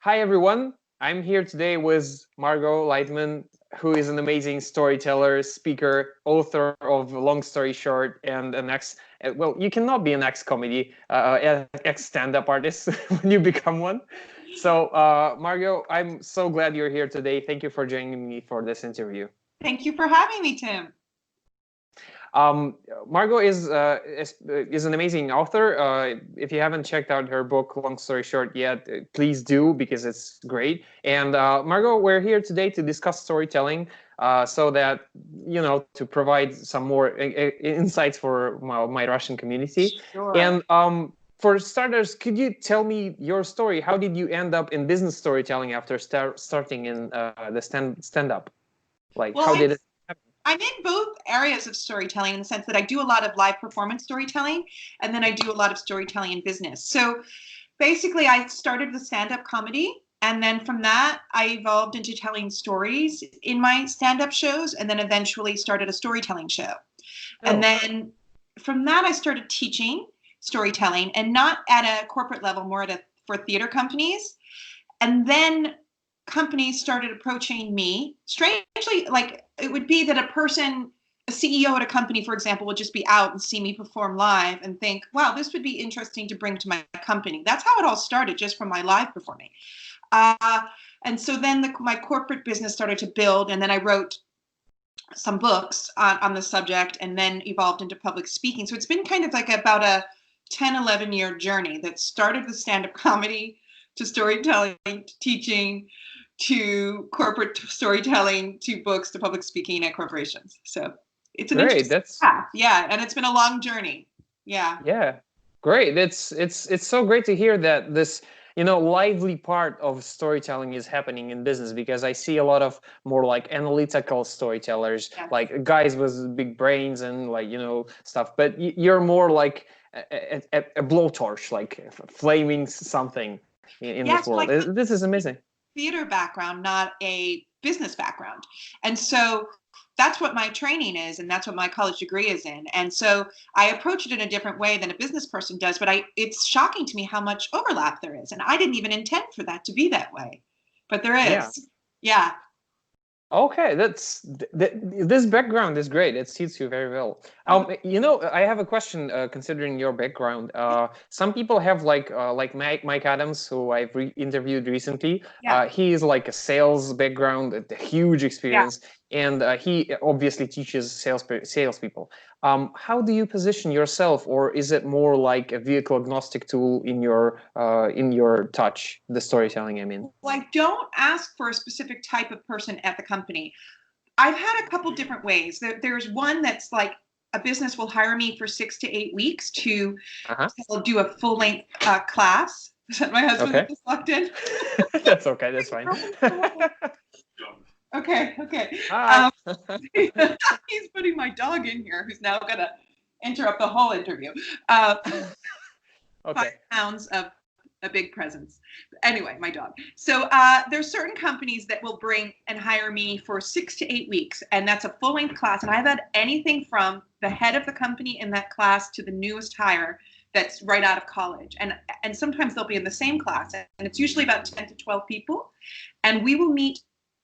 Hi, everyone. I'm here today with Margot Leitman, who is an amazing storyteller, speaker, author of Long Story Short, and an well, you cannot be an ex-comedy, ex-stand-up artist when you become one. So, Margot, I'm so glad you're here today. Thank you for joining me for this interview. Thank you for having me, Tim. Margot is an amazing author. If you haven't checked out her book, Long Story Short, yet, please do, because it's great. And Margot, we're here today to discuss storytelling, so that, to provide some more insights for my Russian community. Sure. And for starters, could you tell me your story? How did you end up in business storytelling after starting in the stand-up? How did it? I'm in both areas of storytelling in the sense that I do a lot of live performance storytelling, and then I do a lot of storytelling in business. So basically, I started with stand-up comedy, and then from that, I evolved into telling stories in my stand-up shows, and then eventually started a storytelling show. Oh. And then from that, I started teaching storytelling, and not at a corporate level, more for theater companies. And then companies started approaching me. Strangely, like, it would be that a CEO at a company, for example, would just be out and see me perform live and think, wow, this would be interesting to bring to my company. That's how it all started, just from my live performing. And so then my corporate business started to build, and then I wrote some books on the subject, and then evolved into public speaking. So it's been kind of like about a 10, 11-year journey that started with stand-up comedy to storytelling, to teaching, to corporate storytelling, to books, to public speaking at corporations. So it's an interesting path. Yeah, and it's been a long journey. Yeah. Yeah, great. It's so great to hear that this lively part of storytelling is happening in business, because I see a lot of more like analytical storytellers, yes, like guys with big brains and stuff. But you're more like a blowtorch, like flaming something in this world. Like, this is amazing. Theater background, not a business background. And so that's what my training is, and that's what my college degree is in. And so I approach it in a different way than a business person does, but it's shocking to me how much overlap there is. And I didn't even intend for that to be that way, but there is. Yeah. Okay, this background is great. It suits you very well. I have a question. Considering your background, some people have like Mike Adams, who I've interviewed recently. Yeah. He is like a sales background, a huge experience, and he obviously teaches salespeople. How do you position yourself, or is it more like a vehicle agnostic tool in your touch, the storytelling? I mean, well, I don't ask for a specific type of person at the company. I've had a couple different ways. There's one that's like a business will hire me for 6 to 8 weeks to do a full-length class. Is that my husband that just walked in? That's okay. That's fine. Okay. He's putting my dog in here, who's now going to interrupt the whole interview. 5 pounds of a big presence. Anyway, my dog. So there's certain companies that will bring and hire me for 6 to 8 weeks, and that's a full-length class. And I've had anything from the head of the company in that class to the newest hire that's right out of college. And sometimes they'll be in the same class, and it's usually about 10 to 12 people. And we will meet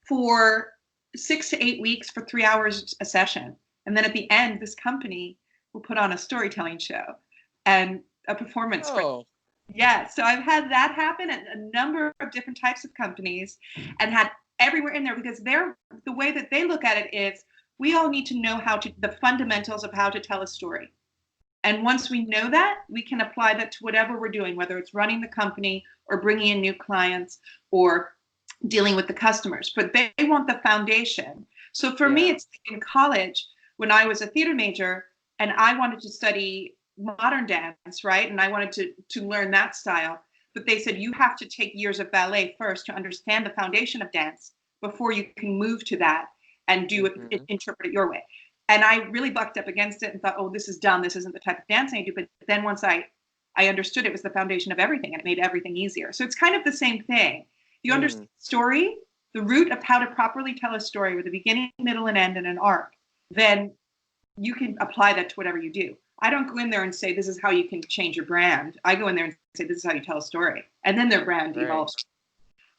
for 6 to 8 weeks for 3 hours a session. And then at the end, this company will put on a storytelling show and a performance. Yeah, so I've had that happen at a number of different types of companies, and had everywhere in there, because the way that they look at it is, we all need to know the fundamentals of how to tell a story. And once we know that, we can apply that to whatever we're doing, whether it's running the company or bringing in new clients or dealing with the customers. But they want the foundation. So for me, it's in college, when I was a theater major and I wanted to study modern dance, right? And I wanted to learn that style. But they said, you have to take years of ballet first to understand the foundation of dance before you can move to that and do it, interpret it your way. And I really bucked up against it and thought, oh, this is dumb. This isn't the type of dancing I do. But then once I I understood it was the foundation of everything, and it made everything easier. So it's kind of the same thing. You understand story, the root of how to properly tell a story with a beginning, middle, and end and an arc, then you can apply that to whatever you do. I don't go in there and say, this is how you can change your brand. I go in there and say, this is how you tell a story. And then their brand evolves.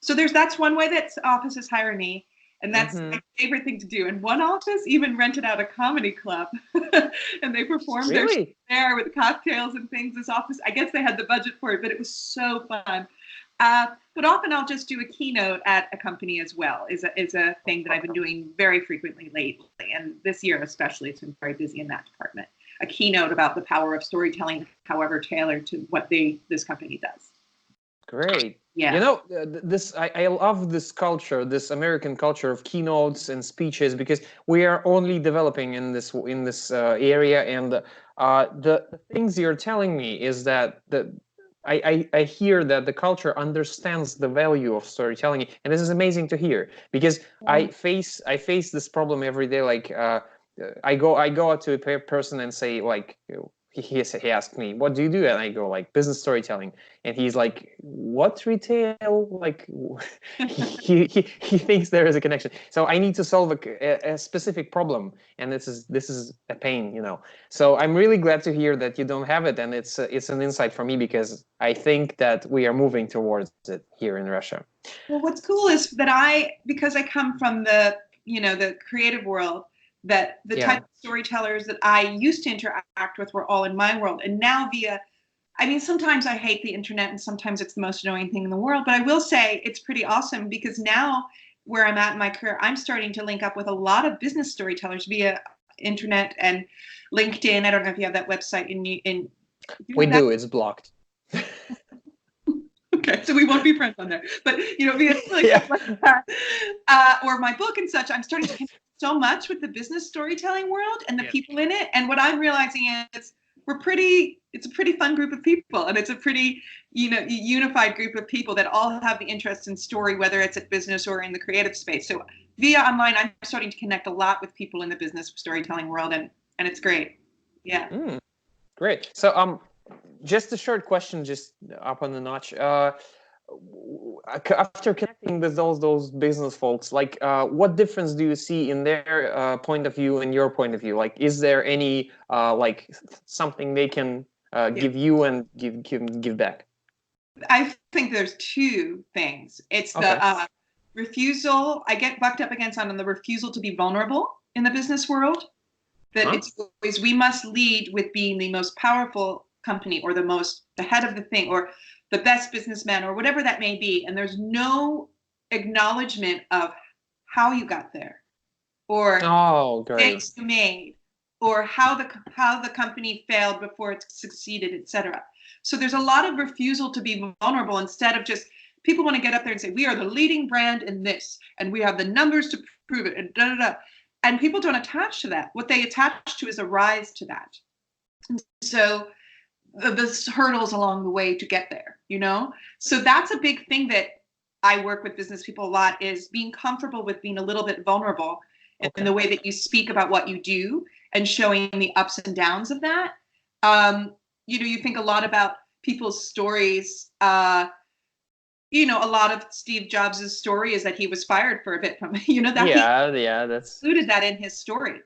So that's one way that offices hire me. And that's my favorite thing to do. And one office even rented out a comedy club and they performed there with cocktails and things. This office, I guess they had the budget for it, but it was so fun. But often I'll just do a keynote at a company as well, is a thing that I've been doing very frequently lately. And this year especially, it's been very busy in that department. A keynote about the power of storytelling, however tailored to what this company does. Great. Yeah. You know, I love this culture, this American culture of keynotes and speeches, because we are only developing in this area. And the things you're telling me is that I hear that the culture understands the value of storytelling, and this is amazing to hear, because I face this problem every day. Like I go out to a person and say, like, he asked me, what do you do? And I go, like, business storytelling. And he's like, what, retail? Like, he thinks there is a connection. So I need to solve a specific problem, and this is a pain, you know. So I'm really glad to hear that you don't have it, and it's an insight for me, because I think that we are moving towards it here in Russia. Well, what's cool is that because I come from the creative world, that the type of storytellers that I used to interact with were all in my world. And now sometimes I hate the internet and sometimes it's the most annoying thing in the world, but I will say it's pretty awesome, because now where I'm at in my career, I'm starting to link up with a lot of business storytellers via internet and LinkedIn. I don't know if you have that website in we do, it's blocked. Okay, so we won't be friends on there. But via or my book and such, I'm starting to connect so much with the business storytelling world and the people in it. And what I'm realizing is it's a pretty fun group of people, and it's a pretty unified group of people that all have the interest in story, whether it's at business or in the creative space. So via online, I'm starting to connect a lot with people in the business storytelling world, and it's great. Yeah. Great. So just a short question, just up on the notch. After connecting with those business folks, like, what difference do you see in their point of view and your point of view? Like, is there any like something they can give you and give back? I think there's two things. It's the refusal. I get bucked up against on the refusal to be vulnerable in the business world. That it's always, we must lead with being the most powerful company, or the head of the thing, or the best businessman, or whatever that may be. And there's no acknowledgement of how you got there, or mistakes you made, or how the company failed before it succeeded, etc. So there's a lot of refusal to be vulnerable, instead of just, people want to get up there and say, we are the leading brand in this, and we have the numbers to prove it, and da da da. And people don't attach to that. What they attach to is a rise to that. And so the hurdles along the way to get there, So that's a big thing that I work with business people a lot, is being comfortable with being a little bit vulnerable in the way that you speak about what you do, and showing the ups and downs of that. You think a lot about people's stories. A lot of Steve Jobs' story is that he was fired for a bit from, that's included that in his story.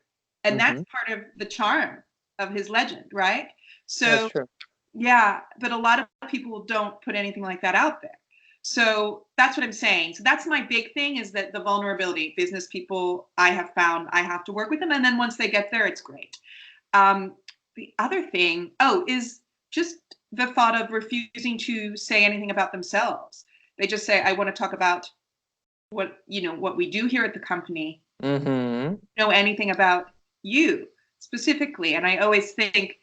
And that's part of the charm of his legend, right? So that's true. Yeah, but a lot of people don't put anything like that out there. So that's what I'm saying. So that's my big thing, is that the vulnerability. Business people, I have found I have to work with them, and then once they get there, it's great. The other thing, is just the thought of refusing to say anything about themselves. They just say, I want to talk about what we do here at the company. Know anything about you specifically. And I always think,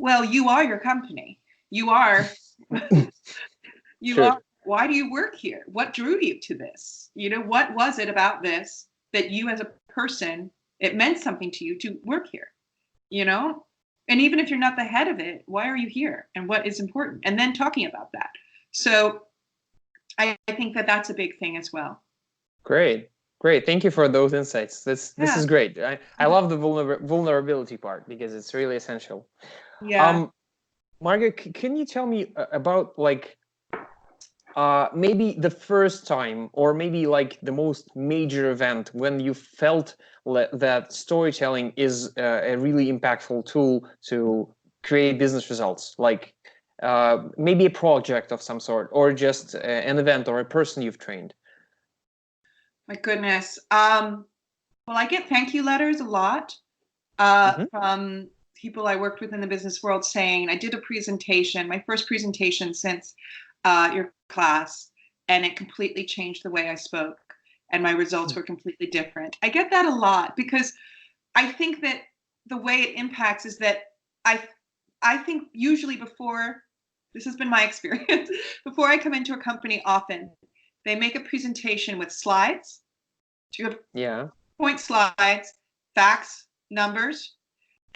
well, you are your company. You are. Are. Why do you work here? What drew you to this? What was it about this that you as a person, it meant something to you to work here? And even if you're not the head of it, why are you here? And what is important? And then talking about that. So I think that that's a big thing as well. Great. Thank you for those insights. This is great. I love the vulnerability part, because it's really essential. Yeah. Margo, can you tell me about like maybe the first time, or maybe like the most major event when you felt that storytelling is a really impactful tool to create business results, like maybe a project of some sort, or just an event or a person you've trained? My goodness. Well, I get thank you letters a lot from people I worked with in the business world saying, I did a presentation, my first presentation since your class, and it completely changed the way I spoke, and my results were completely different. I get that a lot because I think that the way it impacts is that I think usually before, this has been my experience, before I come into a company, often they make a presentation with slides. So you have point slides, facts, numbers,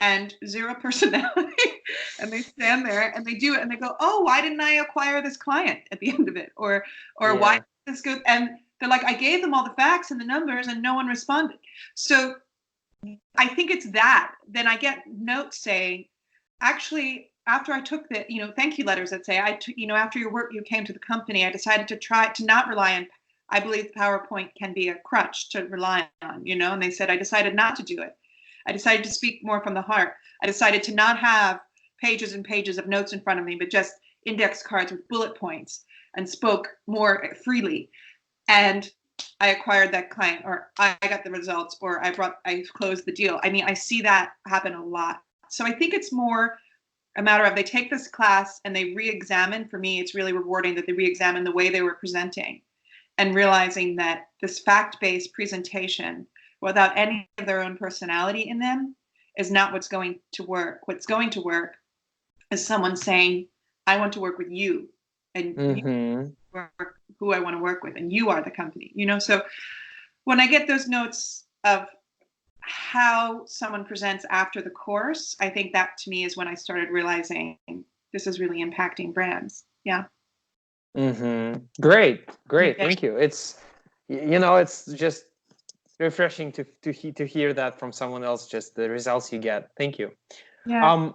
and zero personality. And they stand there and they do it and they go, oh, why didn't I acquire this client at the end of it? Or why did this go? And they're like, I gave them all the facts and the numbers and no one responded. So I think it's that. Then I get notes saying, actually, after I took the, thank you letters that say, after your work, you came to the company, I decided to try to not rely on, I believe PowerPoint can be a crutch to rely on, and they said, I decided not to do it. I decided to speak more from the heart. I decided to not have pages and pages of notes in front of me, but just index cards with bullet points, and spoke more freely. And I acquired that client, or I got the results, or I closed the deal. I mean, I see that happen a lot. So I think it's more a matter of they take this class and they re-examine. For me, it's really rewarding that they re-examine the way they were presenting and realizing that this fact-based presentation without any of their own personality in them is not what's going to work. What's going to work is someone saying, I want to work with you, and you work who I want to work with, and you are the company, So when I get those notes of how someone presents after the course, I think that to me is when I started realizing this is really impacting brands. Yeah. Great. Thank you. It's, it's just refreshing to hear that from someone else, just the results you get. Thank you. Yeah.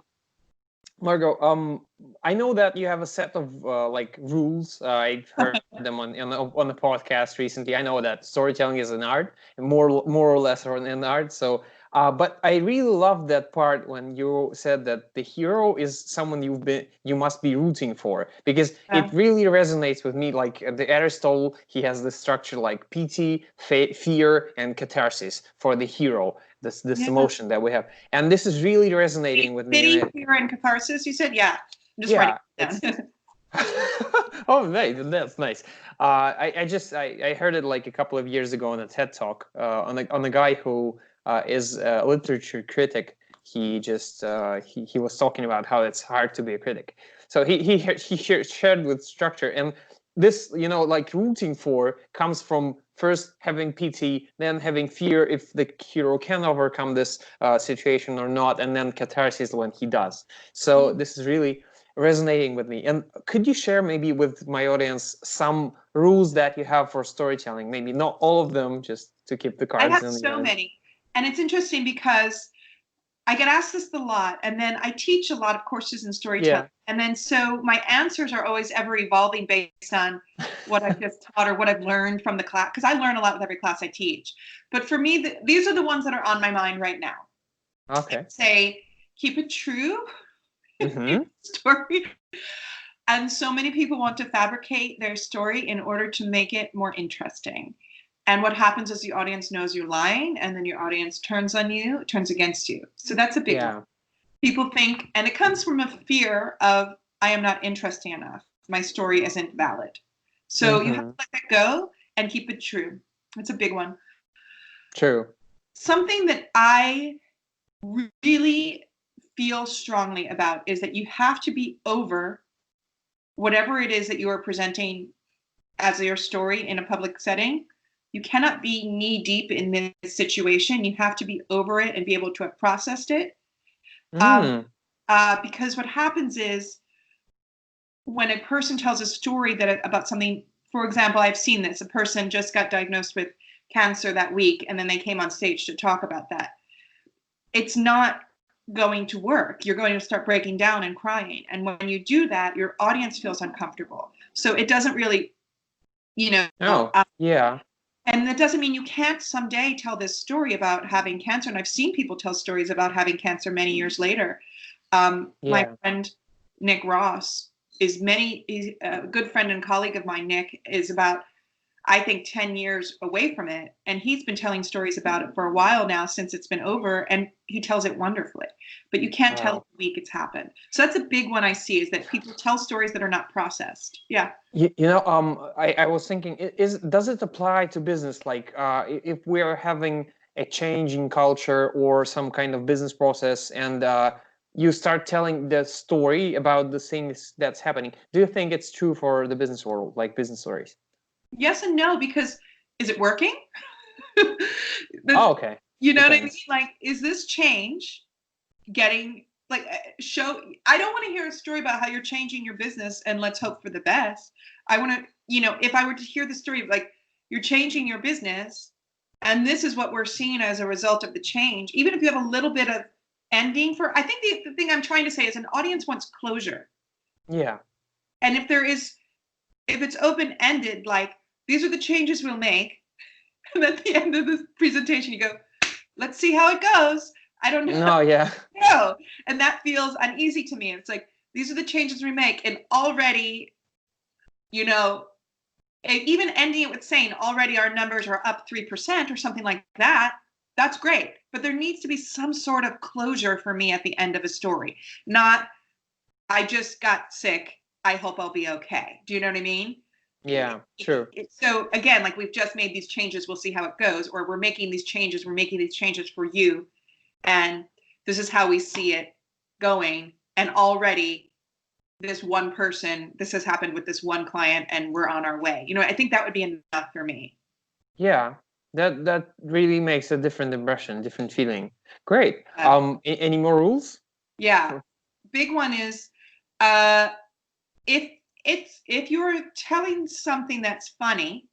Margo, I know that you have a set of like rules. I've heard them on the podcast recently. I know that storytelling is an art, and more or less an art. So, but I really love that part when you said that the hero is someone you must be rooting for, because it really resonates with me. Like the Aristotle, he has this structure like pity, fear, and catharsis for the hero. This emotion that we have, and this is really resonating with me. Pity, fear, and catharsis. You said, yeah. I'm just writing it down. Oh, that's nice. I heard it like a couple of years ago on a TED Talk on a guy who is a literature critic. He just he was talking about how it's hard to be a critic. So he shared with structure, and this, like rooting for comes from first having pity, then having fear if the hero can overcome this situation or not, and then catharsis when he does. So this is really resonating with me. And could you share maybe with my audience some rules that you have for storytelling? Maybe not all of them, just to keep the cards. I have so many. And it's interesting because I get asked this a lot, and then I teach a lot of courses in storytelling. And then so my answers are always ever evolving based on what I've just taught or what I've learned from the class, because I learn a lot with every class I teach. But for me, these are the ones that are on my mind right now. Okay. I'd say keep it true. Story. And so many people want to fabricate their story in order to make it more interesting. And what happens is the audience knows you're lying, and then your audience turns on you, turns against you. So that's a big one. People think, and it comes from a fear of, I am not interesting enough. My story isn't valid. So you have to let that go and keep it true. That's a big one. True. Something that I really feel strongly about is that you have to be over whatever it is that you are presenting as your story in a public setting. You cannot be knee deep in this situation. You have to be over it and be able to have processed it. Because what happens is when a person tells a story about something, for example, I've seen this, a person just got diagnosed with cancer that week, and then they came on stage to talk about that. It's not going to work. You're going to start breaking down and crying. And when you do that, your audience feels uncomfortable. So it doesn't really, and that doesn't mean you can't someday tell this story about having cancer. And I've seen people tell stories about having cancer many years later. My friend Nick Ross is a good friend and colleague of mine. Nick is about, I think, 10 years away from it. And he's been telling stories about it for a while now since it's been over. And he tells it wonderfully. But you can't tell it the week it's happened. So that's a big one I see, is that people tell stories that are not processed. Yeah. I was thinking, does it apply to business? Like if we're having a change in culture or some kind of business process, and you start telling the story about the things that's happening, do you think it's true for the business world, like business stories? Yes and no, because is it working? Okay. You know what I mean? Like, is this change getting, like, I don't want to hear a story about how you're changing your business and let's hope for the best. I want to, if I were to hear the story of, like, you're changing your business and this is what we're seeing as a result of the change, even if you have a little bit of ending I think the thing I'm trying to say is an audience wants closure. Yeah. And if it's open-ended, like, these are the changes we'll make, and at the end of the presentation you go, let's see how it goes. I don't know. No, yeah. No. And that feels uneasy to me. It's like, these are the changes we make, and already, even ending it with saying already our numbers are up 3% or something like that, that's great. But there needs to be some sort of closure for me at the end of a story. Not, I just got sick, I hope I'll be okay. Do you know what I mean? Yeah, true. So again, like, we've just made these changes, we'll see how it goes, or we're making these changes for you, and this is how we see it going, and already this one person, this has happened with this one client, and we're on our way. I think that would be enough for me. Yeah, that really makes a different impression, different feeling. Great. Any more rules? Yeah. Big one is if you're telling something that's funny,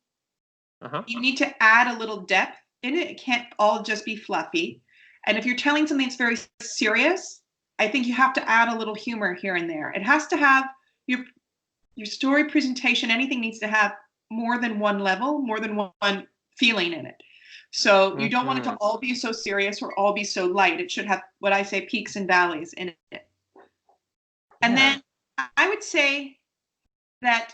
you need to add a little depth in it. It can't all just be fluffy. And if you're telling something that's very serious, I think you have to add a little humor here and there. It has to have your story presentation, anything needs to have more than one level, more than one feeling in it. So you don't want it to all be so serious or all be so light. It should have, what I say, peaks and valleys in it. And then I would say that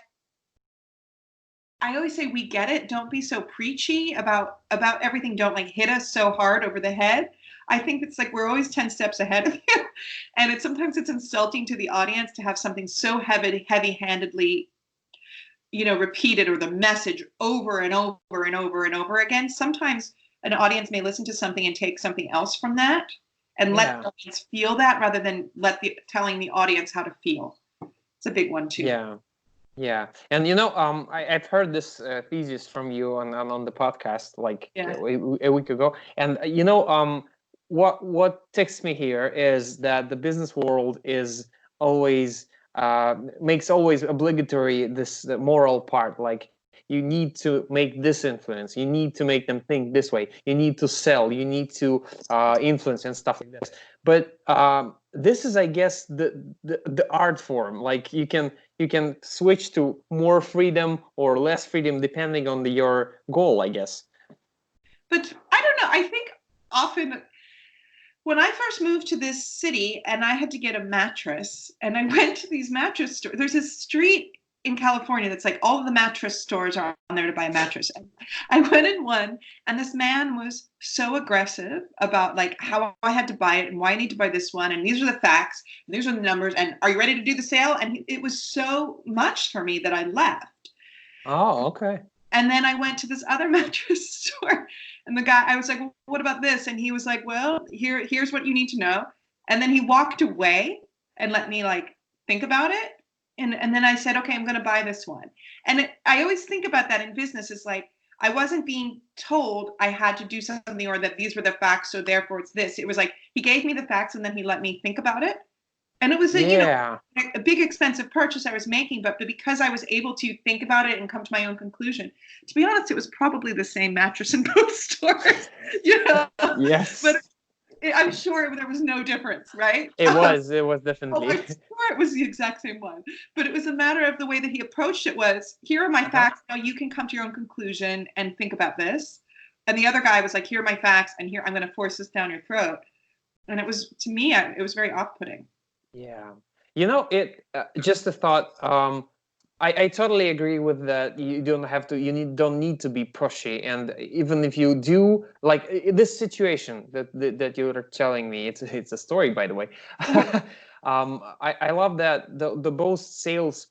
I always say, we get it. Don't be so preachy about everything. Don't, like, hit us so hard over the head. I think it's like we're always 10 steps ahead of you. And sometimes it's insulting to the audience to have something so heavy-handedly, repeated, or the message over and over and over and over again. Sometimes an audience may listen to something and take something else from that, and let the audience feel that, rather than telling the audience how to feel. It's a big one too. Yeah. And I've heard this thesis from you on the podcast, like a week ago. And what ticks me here is that the business world is always makes always obligatory the moral part. Like, you need to make this influence, you need to make them think this way, you need to sell, you need to influence and stuff like this. But this is, I guess, the art form. Like, you can switch to more freedom or less freedom depending on your goal, I guess. But I don't know. I think often when I first moved to this city and I had to get a mattress, and I went to these mattress stores, there's a street in California that's like all of the mattress stores are on there to buy a mattress. And I went in one, and this man was so aggressive about, like, how I had to buy it and why I need to buy this one, and these are the facts, and these are the numbers, and are you ready to do the sale? And it was so much for me that I left. Oh, okay. And then I went to this other mattress store, and the guy, I was like, well, what about this? And he was like, well, here's what you need to know. And then he walked away and let me, like, think about it. And then I said, okay, I'm going to buy this one. And I always think about that in business. It's like, I wasn't being told I had to do something, or that these were the facts, so therefore it's this. It was like, he gave me the facts and then he let me think about it. And it was a big expensive purchase I was making, but because I was able to think about it and come to my own conclusion. To be honest, it was probably the same mattress in both stores. Yes. But I'm sure there was no difference, right? It was Oh, definitely. I'm sure it was the exact same one. But it was a matter of the way that he approached it was, here are my facts. Now you can come to your own conclusion and think about this. And the other guy was like, here are my facts, and here I'm going to force this down your throat. And it was, to me, it was very off-putting. Yeah. Just a thought. I totally agree with that. You don't need to be pushy. And even if you do, like this situation that you're telling me, it's a story, by the way. I love that the both sales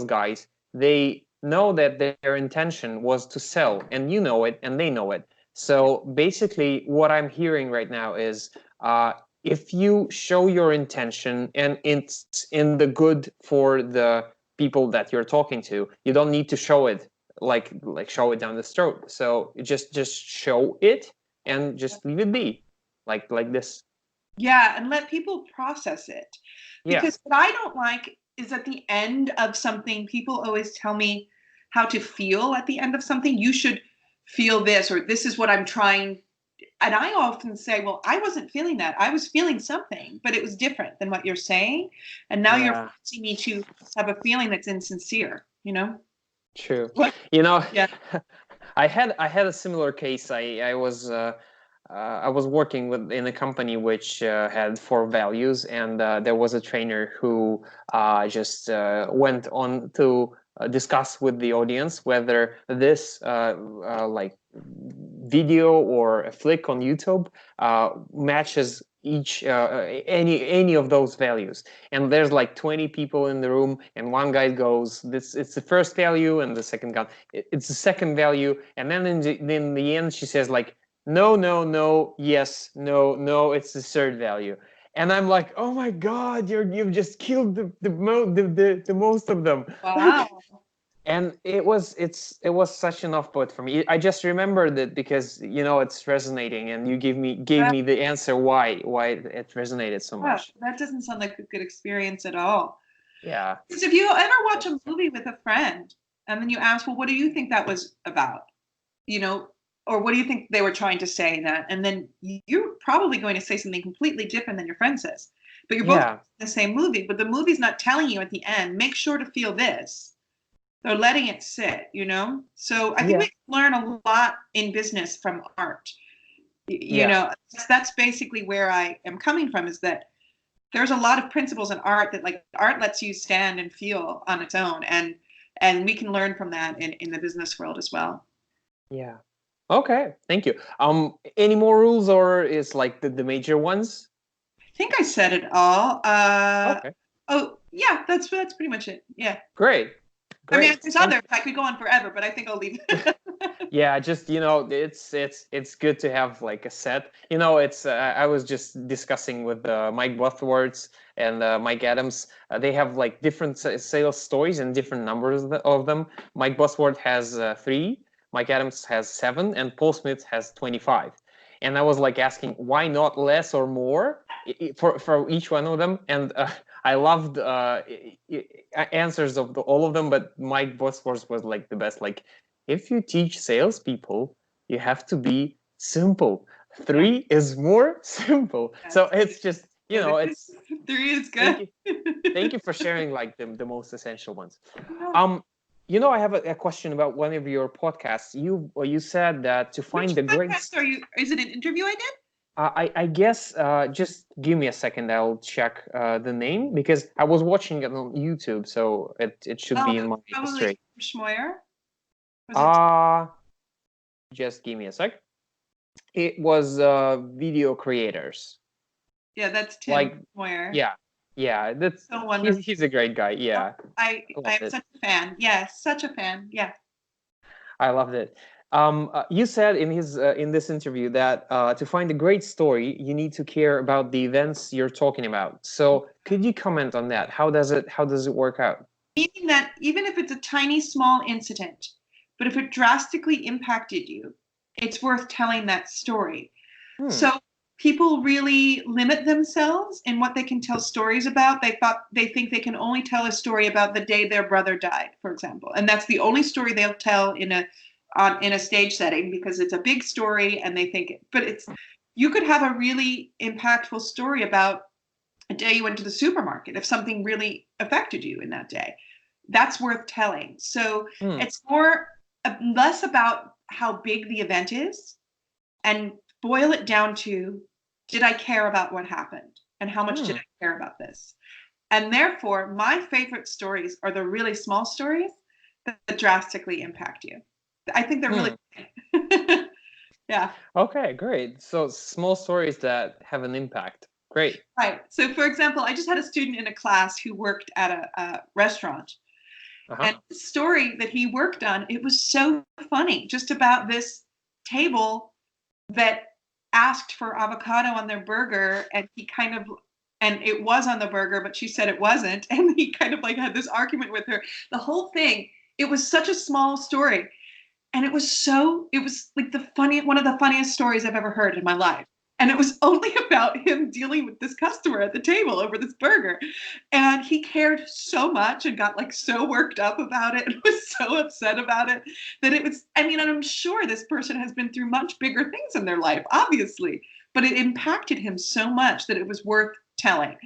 guys, they know that their intention was to sell, and you know it, and they know it. So basically, what I'm hearing right now is, if you show your intention and it's in the good for the people that you're talking to, you don't need to show it like show it down the throat. So just show it and just leave it be, like this. Yeah, and let people process it. Because what I don't like is at the end of something, people always tell me how to feel at the end of something. You should feel this, or this is what I'm trying. And I often say, well, I wasn't feeling that. I was feeling something, but it was different than what you're saying. And now you're forcing me to have a feeling that's insincere, you know? True. What? Yeah. I had a similar case. I was working in a company which had 4 values, and there was a trainer who just went on to discuss with the audience whether this like video or a flick on YouTube matches each any of those values. And there's like 20 people in the room, and one guy goes, "This it's the first value," and the second guy, "It's the second value," and then in the end she says like, "No, no, no, yes, no, no, it's the third value." And I'm like, "Oh my God, you've just killed the most of them." Wow. And it was such an off-put for me. I just remembered it because it's resonating, and you gave me the answer why it resonated so much. That doesn't sound like a good experience at all. Yeah. Because if you ever watch a movie with a friend and then you ask, well, what do you think that was about? Or what do you think they were trying to say in that? And then you're probably going to say something completely different than your friend says. But you're both in the same movie, but the movie's not telling you at the end, make sure to feel this. They're letting it sit, So I think we can learn a lot in business from art. That's basically where I am coming from, is that there's a lot of principles in art that, like, art lets you stand and feel on its own. And we can learn from that in the business world as well. Yeah. Okay. Thank you. Any more rules, or is like the major ones? I think I said it all. Okay. Oh yeah, that's pretty much it. Yeah. Great. I mean, there's others. I could go on forever, but I think I'll leave it. Yeah, just it's good to have like a set. It's I was just discussing with Mike Bothwords and Mike Adams. They have like different sales stories and different numbers of them. Mike Bothword has 3, Mike Adams has 7, and Paul Smith has 25. And I was like asking, why not less or more for each one of them? And I loved answers of all of them, but Mike Bothworth was like the best. Like, if you teach salespeople, you have to be simple. 3 is more simple. So it's just, it's 3 is good. Thank you for sharing like the most essential ones. Yeah. I have a question about one of your podcasts. You said that to find the great. Is it an interview I did? I guess just give me a second. I'll check the name, because I was watching it on YouTube, so it should be in my history. Schmoyer? Just give me a sec. It was video creators. Yeah, that's Tim Schmoyer. Yeah, that's so wonderful. He's a great guy. Yeah, I am such a fan. Yeah, such a fan. Yeah, I loved it. You said in this interview that to find a great story, you need to care about the events you're talking about. So could you comment on that? How does it work out? Meaning that even if it's a tiny, small incident, but if it drastically impacted you, it's worth telling that story. So people really limit themselves in what they can tell stories about. They think they can only tell a story about the day their brother died, for example, and that's the only story they'll tell in a stage setting, because it's a big story, and they think but you could have a really impactful story about a day you went to the supermarket, if something really affected you in that day. That's worth telling. So it's less about how big the event is, and boil it down to, did I care about what happened? And how much did I care about this? And therefore, my favorite stories are the really small stories that drastically impact you. I think they're really yeah. Okay, great. So small stories that have an impact. Great. Right. So for example, I just had a student in a class who worked at a restaurant. And the story that he worked on, it was so funny, just about this table that asked for avocado on their burger, and it was on the burger, but she said it wasn't. And he kind of like had this argument with her. The whole thing, it was such a small story. And it was like one of the funniest stories I've ever heard in my life. And it was only about him dealing with this customer at the table over this burger. And he cared so much and got like so worked up about it and was so upset about it that it was, and I'm sure this person has been through much bigger things in their life, obviously, but it impacted him so much that it was worth telling.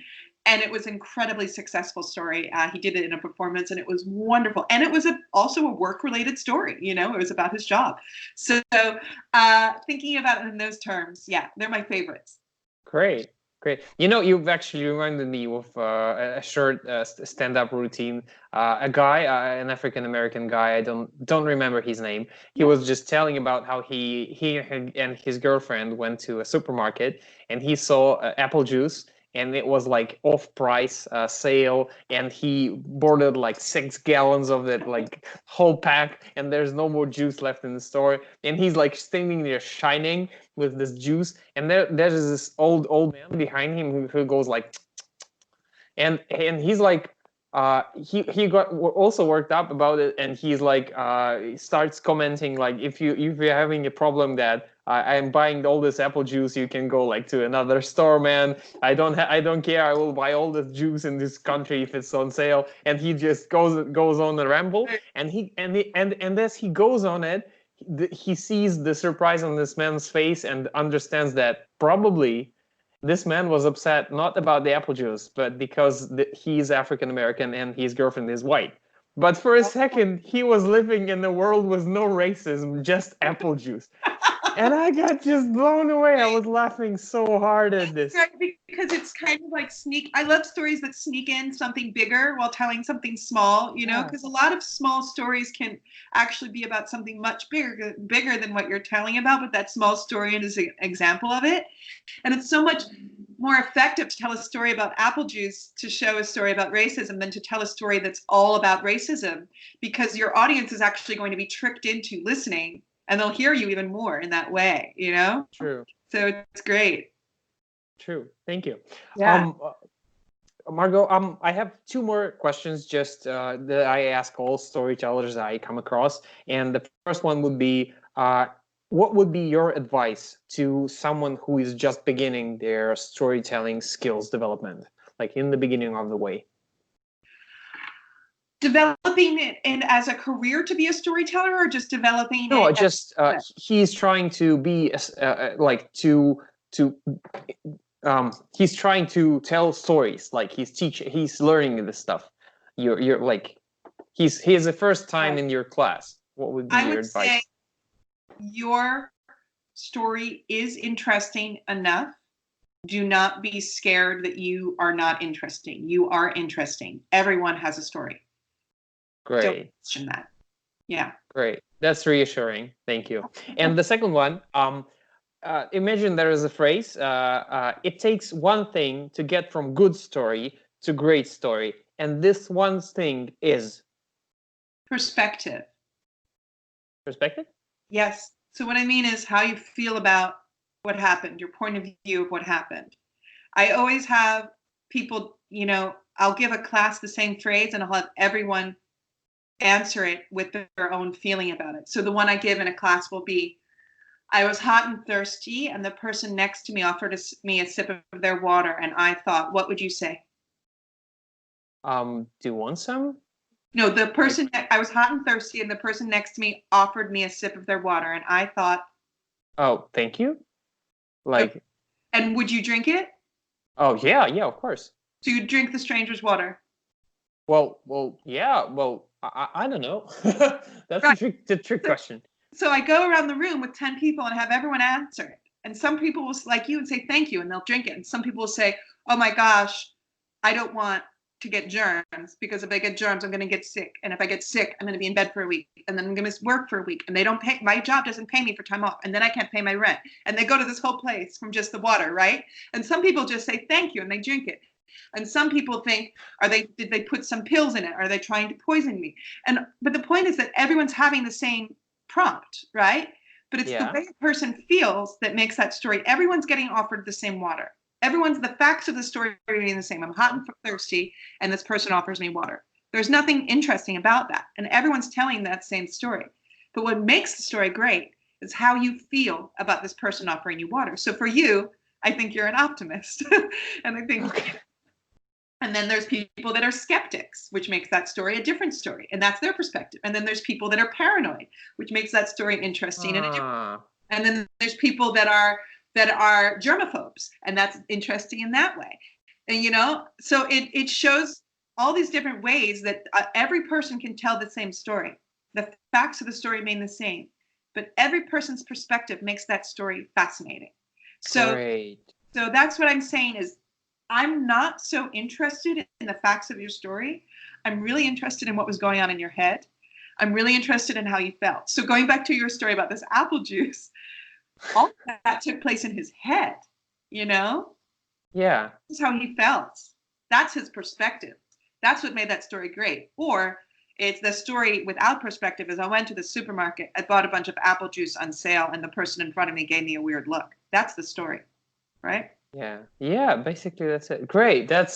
And it was an incredibly successful story. He did it in a performance, and it was wonderful. And it was also a work-related story. It was about his job. So thinking about it in those terms, yeah, they're my favorites. Great. You've actually reminded me of a short stand-up routine. A guy, an African-American guy, I don't remember his name. He was just telling about how he and his girlfriend went to a supermarket, and he saw apple juice, and it was like off-price sale, and he boarded like 6 gallons of it, like whole pack, and there's no more juice left in the store, and he's like standing there shining with this juice, and there's this old man behind him who goes like, and he's like, he got also worked up about it, and he's like, he starts commenting like, if you're having a problem that I'm buying all this apple juice, you can go like to another store, man. I don't care. I will buy all the juice in this country if it's on sale. And he just goes on the ramble, and as he goes on it, he sees the surprise on this man's face and understands that probably this man was upset not about the apple juice, but because he's African American and his girlfriend is white. But for a second, he was living in a world with no racism, just apple juice. And I got just blown away. I was laughing so hard at this. Right, because it's kind of like I love stories that sneak in something bigger while telling something small, because a lot of small stories can actually be about something much bigger than what you're telling about, but that small story is an example of it. And it's so much more effective to tell a story about apple juice to show a story about racism than to tell a story that's all about racism, because your audience is actually going to be tricked into listening, and they'll hear you even more in that way, True. So it's great. True. Thank you. Yeah. Margo, I have 2 more questions just that I ask all storytellers I come across. And the first one would be, what would be your advice to someone who is just beginning their storytelling skills development, like in the beginning of the way? Developing it as a career to be a storyteller, or just developing No, it? just he's trying to be he's trying to tell stories, like he's learning this stuff. You're like, he's the first time in your class. What would be your advice? I would say your story is interesting enough. Do not be scared that you are not interesting. You are interesting. Everyone has a story. Great. Don't question that. Yeah. Great. That's reassuring. Thank you. And the second one, imagine there is a phrase, it takes one thing to get from good story to great story. And this one thing is? Perspective. Perspective? Yes. So what I mean is how you feel about what happened, your point of view of what happened. I always have people, I'll give a class the same phrase, and I'll have everyone answer it with their own feeling about it. So the one I give in a class will be, I was hot and thirsty, and the person next to me offered me a sip of their water, and I thought, what would you say? Do you want some? No, the person, I was hot and thirsty, and the person next to me offered me a sip of their water, and I thought, oh, thank you. Like, and would you drink it? oh yeah, yeah, of course. So you drink the stranger's water? Well, yeah. Well, I don't know. That's Right. the trick So, question. so I go around the room with 10 people and have everyone answer it. And some people will, like you, and say thank you, and they'll drink it. And some people will say, oh my gosh, I don't want to get germs, because if I get germs, I'm going to get sick. And if I get sick, I'm going to be in bed for a week. And then I'm going to miss work for a week. And they don't pay, my job doesn't pay me for time off. And then I can't pay my rent. And they go to this whole place from just the water, right? And some people just say thank you and they drink it. And some people think, did they put some pills in it? Are they trying to poison me? But the point is that everyone's having the same prompt, right? But it's the way a person feels that makes that story. Everyone's getting offered the same water. The facts of the story are being the same. I'm hot and thirsty, and this person offers me water. There's nothing interesting about that. And everyone's telling that same story. But what makes the story great is how you feel about this person offering you water. So for you, I think you're an optimist. And I think, and then there's people that are skeptics, which makes that story a different story. And that's their perspective. And then there's people that are paranoid, which makes that story interesting. And then there's people that are germaphobes, and that's interesting in that way. And so it shows all these different ways that every person can tell the same story. The facts of the story remain the same, but every person's perspective makes that story fascinating. So that's what I'm saying is, I'm not so interested in the facts of your story. I'm really interested in what was going on in your head. I'm really interested in how you felt. So going back to your story about this apple juice, all of that took place in his head, Yeah. This is how he felt. That's his perspective. That's what made that story great. Or it's the story without perspective is I went to the supermarket, I bought a bunch of apple juice on sale, and the person in front of me gave me a weird look. That's the story, right? Yeah, basically that's it. Great. That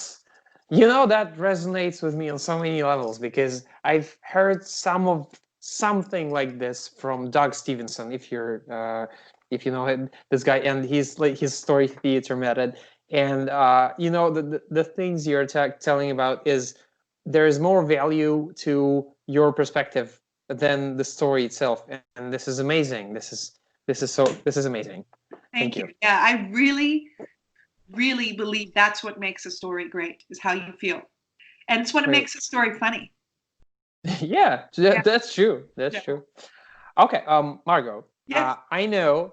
resonates with me on so many levels, because I've heard something like this from Doug Stevenson, if you know him, this guy, and he's like his story theater method. And the things you're telling about is there's more value to your perspective than the story itself, and this is amazing. This is amazing. Thank you. Yeah, I really believe that's what makes a story great, is how you feel. And it's what makes a story funny. That's true. That's true. Okay, Margo, yes. I know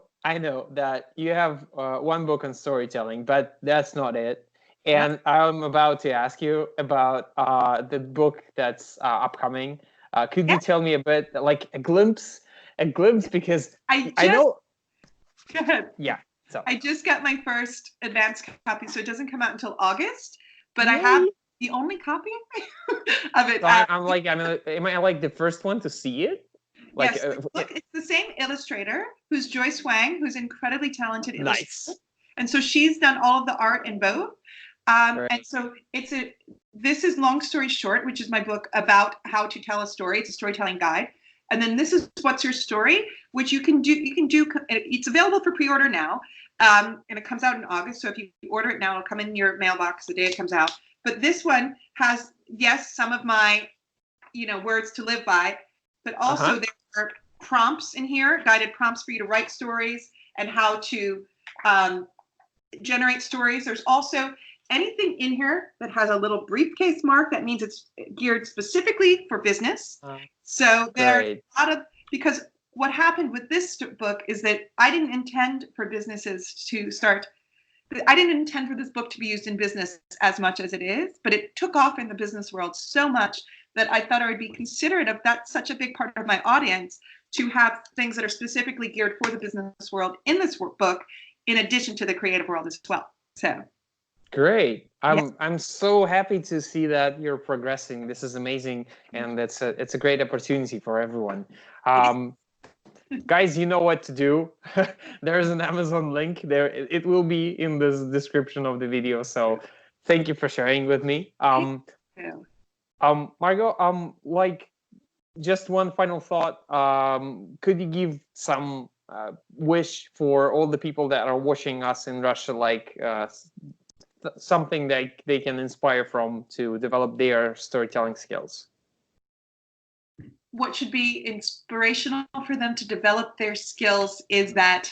that you have one book on storytelling, but that's not it. And I'm about to ask you about the book that's upcoming. Could you tell me a bit, like a glimpse, because I know. Go ahead. Yeah. So I just got my first advanced copy, so it doesn't come out until August. But I have the only copy of it. So am I like the first one to see it? Like, yes, look, it's the same illustrator, who's Joyce Wang, who's incredibly talented illustrator. Nice. And so she's done all of the art in both. And so this is Long Story Short, which is my book about how to tell a story. It's a storytelling guide. And then this is What's Your Story, which you can do. It's available for pre-order now, and it comes out in August. So if you order it now, it'll come in your mailbox the day it comes out. But this one has, some of my, words to live by, but also there are prompts in here, guided prompts for you to write stories and how to generate stories. There's also anything in here that has a little briefcase mark. That means it's geared specifically for business. So there are a lot of, because what happened with this book is that I didn't intend for businesses to start. I didn't intend for this book to be used in business as much as it is, but it took off in the business world so much that I thought I would be considerate of that, such a big part of my audience, to have things that are specifically geared for the business world in this book, in addition to the creative world as well. So great. I'm so happy to see that you're progressing. This is amazing, and it's a great opportunity for everyone. Guys, you know what to do. There's an Amazon link there. It will be in the description of the video. So thank you for sharing with me. Margo, like, just one final thought. Could you give some wish for all the people that are watching us in Russia, like something that they can inspire from to develop their storytelling skills? What should be inspirational for them to develop their skills is that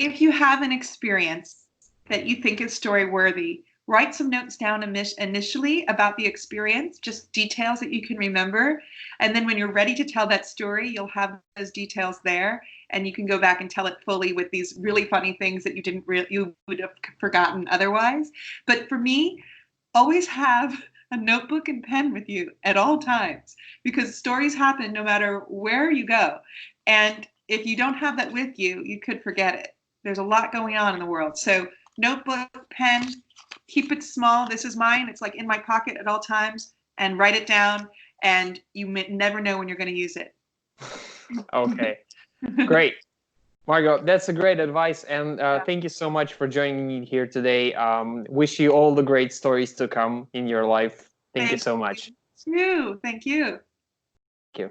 if you have an experience that you think is story worthy, write some notes down initially about the experience, just details that you can remember. And then when you're ready to tell that story, you'll have those details there, and you can go back and tell it fully with these really funny things that you would have forgotten otherwise. But for me, always have a notebook and pen with you at all times, because stories happen no matter where you go. And if you don't have that with you, you could forget it. There's a lot going on in the world. So notebook, pen, keep it small. This is mine. It's like in my pocket at all times, and write it down, and you may never know when you're going to use it. Okay, great. Margot, that's a great advice. And thank you so much for joining me here today. Wish you all the great stories to come in your life. Thank you so much. Thank you. Thank you. Thank you.